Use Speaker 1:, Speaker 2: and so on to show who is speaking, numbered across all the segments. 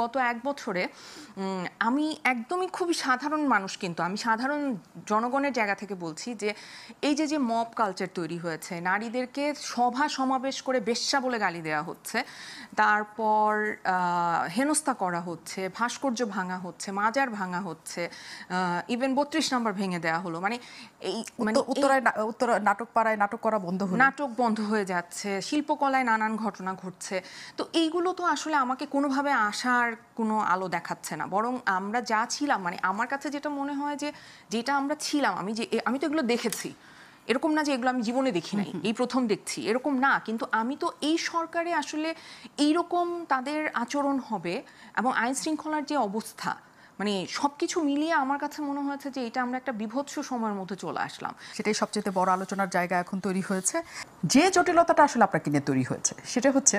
Speaker 1: গত এক বছরে আমি একদমই খুবই সাধারণ মানুষ, কিন্তু আমি সাধারণ জনগণের জায়গা থেকে বলছি যে এই যে মব কালচার তৈরি হয়েছে, নারীদেরকে সভা সমাবেশ করে বেশ্যা বলে গালি দেওয়া হচ্ছে, তারপর হেনস্থা করা হচ্ছে, ভাস্কর্য ভাঙা হচ্ছে, মাজার ভাঙা হচ্ছে, ইভেন 32 নম্বর ভেঙে দেওয়া হলো। মানে এই
Speaker 2: উত্তর নাটক পাড়ায় নাটক করা বন্ধ হলো,
Speaker 1: নাটক বন্ধ হয়ে যাচ্ছে, শিল্পকলায় নানান ঘটনা ঘটছে। তো এইগুলো তো আসলে আমাকে কোনোভাবে আশার কোনো আলো দেখাচ্ছে না, বরং আমরা যা ছিলাম, মানে আমার কাছে যেটা মনে হয় যে যেটা আমরা ছিলাম, আমি তো এগুলো দেখেছি, এরকম না যে এগুলো আমি জীবনে দেখি নাই, এই প্রথম দেখছি এরকম না, কিন্তু আমি তো এই সরকারে আসলে এইরকম তাদের আচরণ হবে এবং আইন শৃঙ্খলার যে অবস্থা, মানে সবকিছু মিলিয়ে আমার কাছে মনে হয়েছে যে এটা আমরা একটা বিভৎস সময়ের মধ্যে চলে আসলাম।
Speaker 2: সেটাই সবচেয়ে বড় আলোচনার জায়গা এখন তৈরি হয়েছে। যে জটিলতাটা আসলে আপনাকে নিয়ে তৈরি হয়েছে সেটা হচ্ছে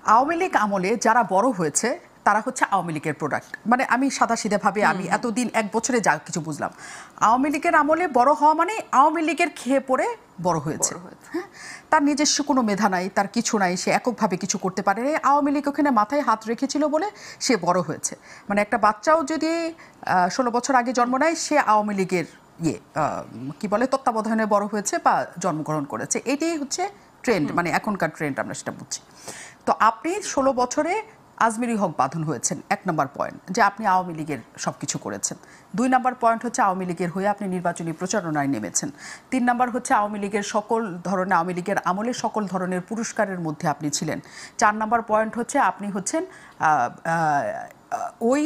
Speaker 2: আওয়ামী লীগ আমলে যারা বড় হয়েছে তারা হচ্ছে আওয়ামী লীগের প্রোডাক্ট। মানে আমি সাদাসিধেভাবে আমি এতদিন এক বছরে যা কিছু বুঝলাম, আওয়ামী লীগের আমলে বড় হওয়া মানে আওয়ামী লীগের খেয়ে পড়ে বড় হয়েছে। হ্যাঁ, তার নিজস্ব কোনো মেধা নাই, তার কিছু নাই, সে এককভাবে কিছু করতে পারে। আওয়ামী লীগ ওখানে মাথায় হাত রেখেছিল বলে সে বড় হয়েছে। মানে একটা বাচ্চাও যদি 16 বছর আগে জন্ম নেয়, সে আওয়ামী লীগের কি বলে তত্ত্বাবধানে বড় হয়েছে বা জন্মগ্রহণ করেছে। এটাই হচ্ছে ট্রেন্ড, মানে এখনকার ট্রেন্ড আমরা সেটা বুঝছি। তো আপনি 16 বছরে আজমিরি হক বাঁধন হয়েছেন, 1 নম্বর পয়েন্ট, যে আপনি আওয়ামী লীগের সব কিছু করেছেন। 2 নম্বর পয়েন্ট হচ্ছে আওয়ামী লীগের হয়ে আপনি নির্বাচনী প্রচারণায় নেমেছেন। 3 নম্বর হচ্ছে আওয়ামী লীগের আওয়ামী লীগের আমলে সকল ধরনের পুরস্কারের মধ্যে আপনি ছিলেন। 4 নম্বর পয়েন্ট হচ্ছে আপনি হচ্ছেন ওই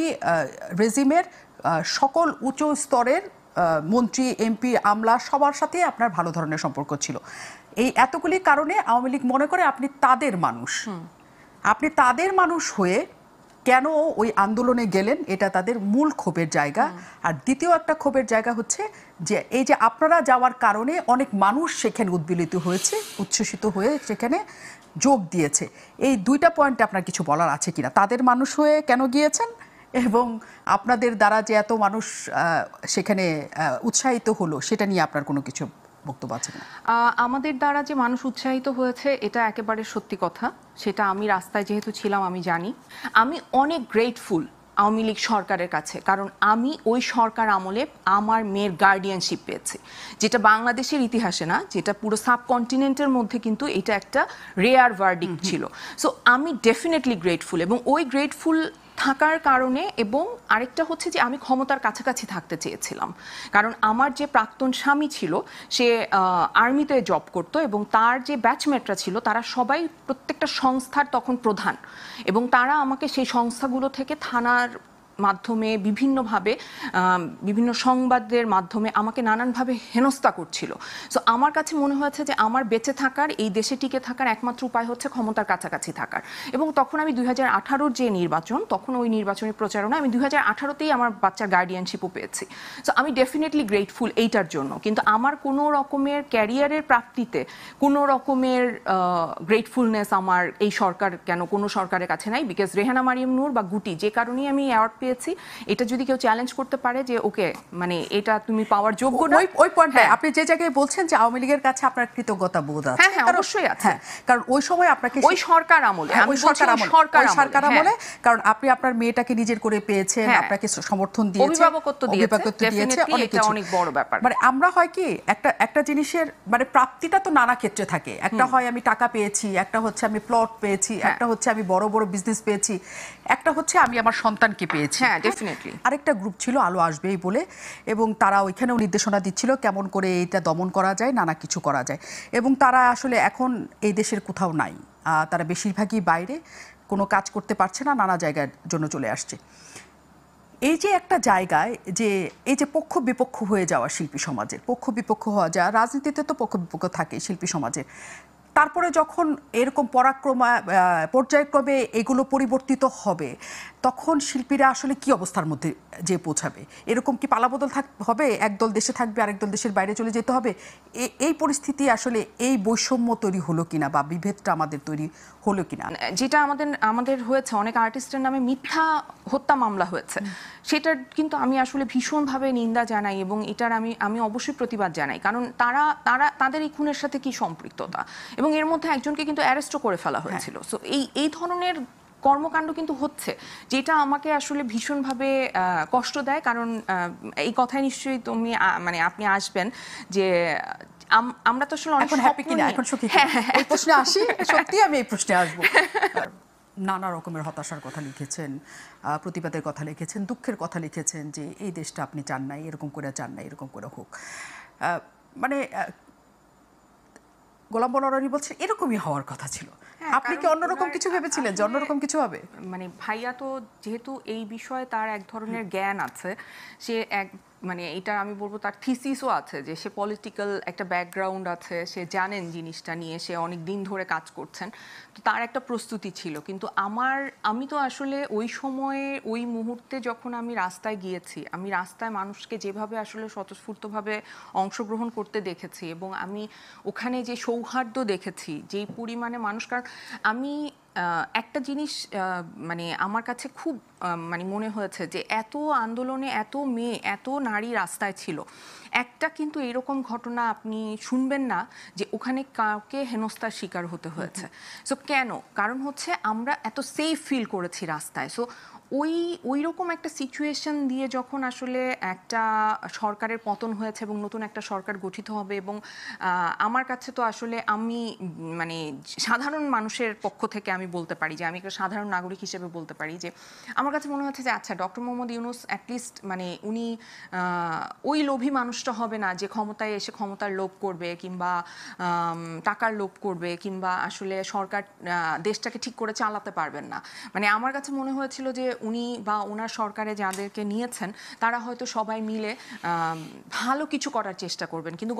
Speaker 2: রেজিমের সকল উচ্চ স্তরের মন্ত্রী, এমপি, আমলা সবার সাথে আপনার ভালো ধরনের সম্পর্ক ছিল। এই এতগুলি কারণে আওয়ামী লীগ মনে করে আপনি তাদের মানুষ। আপনি তাদের মানুষ হয়ে কেন ওই আন্দোলনে গেলেন, এটা তাদের মূল ক্ষোভের জায়গা। আর দ্বিতীয় একটা ক্ষোভের জায়গা হচ্ছে যে এই যে আপনারা যাওয়ার কারণে অনেক মানুষ সেখানে উদ্বেলিত হয়েছে, উচ্ছ্বসিত হয়ে সেখানে যোগ দিয়েছে। এই 2টা পয়েন্টে আপনার কিছু বলার আছে কিনা? তাদের মানুষ হয়ে কেন গিয়েছেন এবং আপনাদের দ্বারা যে এত মানুষ সেখানে উৎসাহিত হলো সেটা নিয়ে আপনার কোনো কিছু বক্তব্য আছে না?
Speaker 1: আমাদের দ্বারা যে মানুষ উৎসাহিত হয়েছে এটা একেবারে সত্যি কথা, সেটা আমি রাস্তায় যেহেতু ছিলাম আমি জানি। আমি অনেক গ্রেটফুল আওয়ামী লীগ সরকারের কাছে, কারণ আমি ওই সরকার আমলে আমার মেয়ের গার্ডিয়ানশিপ পেয়েছি, যেটা বাংলাদেশের ইতিহাসে না, যেটা পুরো সাবকন্টিনেন্টের মধ্যে কিন্তু এটা একটা রেয়ার ভার্ডিক্ট ছিল। সো আমি ডেফিনেটলি গ্রেটফুল, এবং ওই গ্রেটফুল থাকার কারণে, এবং আরেকটা হচ্ছে যে আমি ক্ষমতার কাছাকাছি থাকতে চেয়েছিলাম, কারণ আমার যে প্রাক্তন স্বামী ছিল সে আর্মিতে জব করতো, এবং তার যে ব্যাচমেটরা ছিল তারা সবাই প্রত্যেকটা সংস্থার তখন প্রধান, এবং তারা আমাকে সেই সংস্থাগুলো থেকে থানার মাধ্যমে বিভিন্নভাবে বিভিন্ন সংবাদের মাধ্যমে আমাকে নানানভাবে হেনস্থা করছিল। সো আমার কাছে মনে হয়েছে যে আমার বেঁচে থাকার, এই দেশে টিকে থাকার একমাত্র উপায় হচ্ছে ক্ষমতার কাছাকাছি থাকার। এবং তখন আমি 2018-র যে নির্বাচন, তখন ওই নির্বাচনী প্রচারণা আমি 2018-তেই আমার বাচ্চার গার্ডিয়ানশিপও পেয়েছি। সো আমি ডেফিনেটলি গ্রেটফুল এইটার জন্য, কিন্তু আমার কোনো রকমের ক্যারিয়ারের প্রাপ্তিতে কোনো রকমের গ্রেটফুলনেস আমার এই সরকার কেন কোনো সরকারের কাছে নাই। বিকজ রেহানা মারিয়াম নূর বা গুটি যে কারণেই আমি অ্যাওয়ার্ড পেয়েছি, এটা যদি কেউ চ্যালেঞ্জ করতে পারে যে ওকে মানে এটা তুমি পাওয়ার যোগ্য না,
Speaker 2: ওই পয়েন্টে আপনি যে জায়গায় বলছেন যে আওয়ামী লীগের কাছে আপনার কৃতজ্ঞতা বোধ আছে।
Speaker 1: হ্যাঁ, অবশ্যই আছে।
Speaker 2: কারণ ওই সময় আপনাকে
Speaker 1: ওই সরকার আমলে, আমি
Speaker 2: সরকার আমলে, কারণ আপনি আপনার মেয়েটাকে নিজের করে পেয়েছেন, আপনাকে সমর্থন দিয়েছে,
Speaker 1: অভিভাবকত্ব দিয়েছে, অনেক বড় ব্যাপার।
Speaker 2: মানে আমরা হয় কি একটা জিনিসের মানে প্রাপ্তিটা তো নানা ক্ষেত্রে থাকে। একটা হয় আমি টাকা পেয়েছি, একটা হচ্ছে আমি প্লট পেয়েছি, একটা হচ্ছে আমি বড় বড় বিজনেস পেয়েছি, একটা হচ্ছে আমি আমার সন্তানকে পেয়েছি।
Speaker 1: হ্যাঁ, ডেফিনেটলি।
Speaker 2: আরেকটা গ্রুপ ছিল আলো আসবেই বলে, এবং তারা ওইখানেও নির্দেশনা দিচ্ছিল কেমন করে এটা দমন করা যায়, নানা কিছু করা যায়। এবং তারা আসলে এখন এই দেশের কোথাও নাই, তারা বেশিরভাগই বাইরে, কোনো কাজ করতে পারছে না, নানা জায়গার জন্য চলে আসছে। এই যে একটা জায়গায় যে এই যে পক্ষ বিপক্ষ হয়ে যাওয়া শিল্পী সমাজের, পক্ষ বিপক্ষ হওয়া যায়, রাজনীতিতে তো পক্ষ বিপক্ষ থাকে শিল্পী সমাজের, তারপরে যখন এরকম পর্যায়ক্রমে এগুলো পরিবর্তিত হবে, তখন শিল্পীরা আসলে কি অবস্থার মধ্যে যে পৌঁছাবে? এরকম কি পালাবদল হবে, একদল দেশে থাকবে আরেক দল দেশের বাইরে চলে যেতে হবে? এই পরিস্থিতি আসলে এই বৈষম্য তৈরি হলো কিনা বা বিভেদটা আমাদের তৈরি হলো কিনা?
Speaker 1: যেটা আমাদের হয়েছে, অনেক আর্টিস্টের নামে মিথ্যা হত্যা মামলা হয়েছে, সেটার কিন্তু আমি আসলে ভীষণভাবে নিন্দা জানাই, এবং এটার আমি অবশ্যই প্রতিবাদ জানাই, কারণ তাদের এই খুনের সাথে কি সম্পৃক্ততা, এবং এর মধ্যে একজনকে কিন্তু অ্যারেস্টও করে ফেলা হয়েছিল। সো এই ধরনের কর্মকাণ্ড কিন্তু হচ্ছে, যেটা আমাকে আসলে ভীষণভাবে কষ্ট দেয়। কারণ এই কথায় নিশ্চয়ই তুমি মানে আপনি আসবেন যে আমরা তো আসলে অনেক
Speaker 2: এখন হ্যাপি
Speaker 1: স্বপ্ন
Speaker 2: কিনা,
Speaker 1: নিয়ে-
Speaker 2: এখন সুখী
Speaker 1: হ্যাঁ,
Speaker 2: কিনা? এই প্রশ্নে আসি, সত্যি আমি এই প্রশ্নে আসবো। নানা রকমের হতাশার কথা লিখেছেন, প্রতিবাদের কথা লিখেছেন, দুঃখের কথা লিখেছেন যে এই দেশটা আপনি চান নাই, এরকম করে চান নাই, এরকম করে হোক। মানে গোলাম বলারী বলছে এরকমই হওয়ার কথা ছিল।
Speaker 1: হ্যাঁ,
Speaker 2: আপনি কি
Speaker 1: কারণ
Speaker 2: অন্যরকম
Speaker 1: ওনার
Speaker 2: কিছু ভেবেছিলেন যে
Speaker 1: আসলে
Speaker 2: অন্যরকম কিছু হবে?
Speaker 1: মানে ভাইয়া তো যেহেতু এই বিষয়ে তার এক ধরনের জ্ঞান আছে, সে এক মানে এটা আমি বলবো তার থিসিসও আছে, যে সে পলিটিক্যাল একটা ব্যাকগ্রাউন্ড আছে, সে জানেন জিনিসটা নিয়ে, সে অনেক দিন ধরে কাজ করছেন, তো তার একটা প্রস্তুতি ছিল। কিন্তু আমি তো আসলে ওই সময়ে ওই মুহূর্তে যখন আমি রাস্তায় গিয়েছি, আমি রাস্তায় মানুষকে যেভাবে আসলে স্বতঃস্ফূর্তভাবে অংশগ্রহণ করতে দেখেছি, এবং আমি ওখানে যে সৌহার্দ্য দেখেছি, যেই পরিমাণে মানুষ, কারণ আমি একটা জিনিস মানে আমার কাছে খুব মানে মনে হয়েছে যে এত আন্দোলনে এত মেয়ে এত নারী রাস্তায় ছিল, একটা কিন্তু এরকম ঘটনা আপনি শুনবেন না যে ওখানে কাউকে হেনস্থার শিকার হতে হয়েছে। সো কেন? কারণ হচ্ছে আমরা এত সেফ ফিল করেছি রাস্তায়। সো ওই রকম একটা সিচুয়েশন দিয়ে যখন আসলে একটা সরকারের পতন হয়েছে এবং নতুন একটা সরকার গঠিত হবে, এবং আমার কাছে তো আসলে আমি মানে সাধারণ মানুষের পক্ষ থেকে আমি বলতে পারি, যে আমি একটা সাধারণ নাগরিক হিসেবে বলতে পারি যে আমার কাছে মনে হচ্ছে যে আচ্ছা, ডক্টর মোহাম্মদ ইউনূস অ্যাটলিস্ট মানে উনি ওই লোভী মানুষটা হবে না যে ক্ষমতায় এসে ক্ষমতার লোভ করবে, কিংবা টাকার লোভ করবে, কিংবা আসলে সরকার দেশটাকে ঠিক করে চালাতে পারবেন না। মানে আমার কাছে মনে হয়েছিল যে উনি বা ওনার সরকারে যাদেরকে নিয়েছেন তারা হয়তো সবাই মিলে ভালো কিছু করার চেষ্টা করবেন। কিন্তু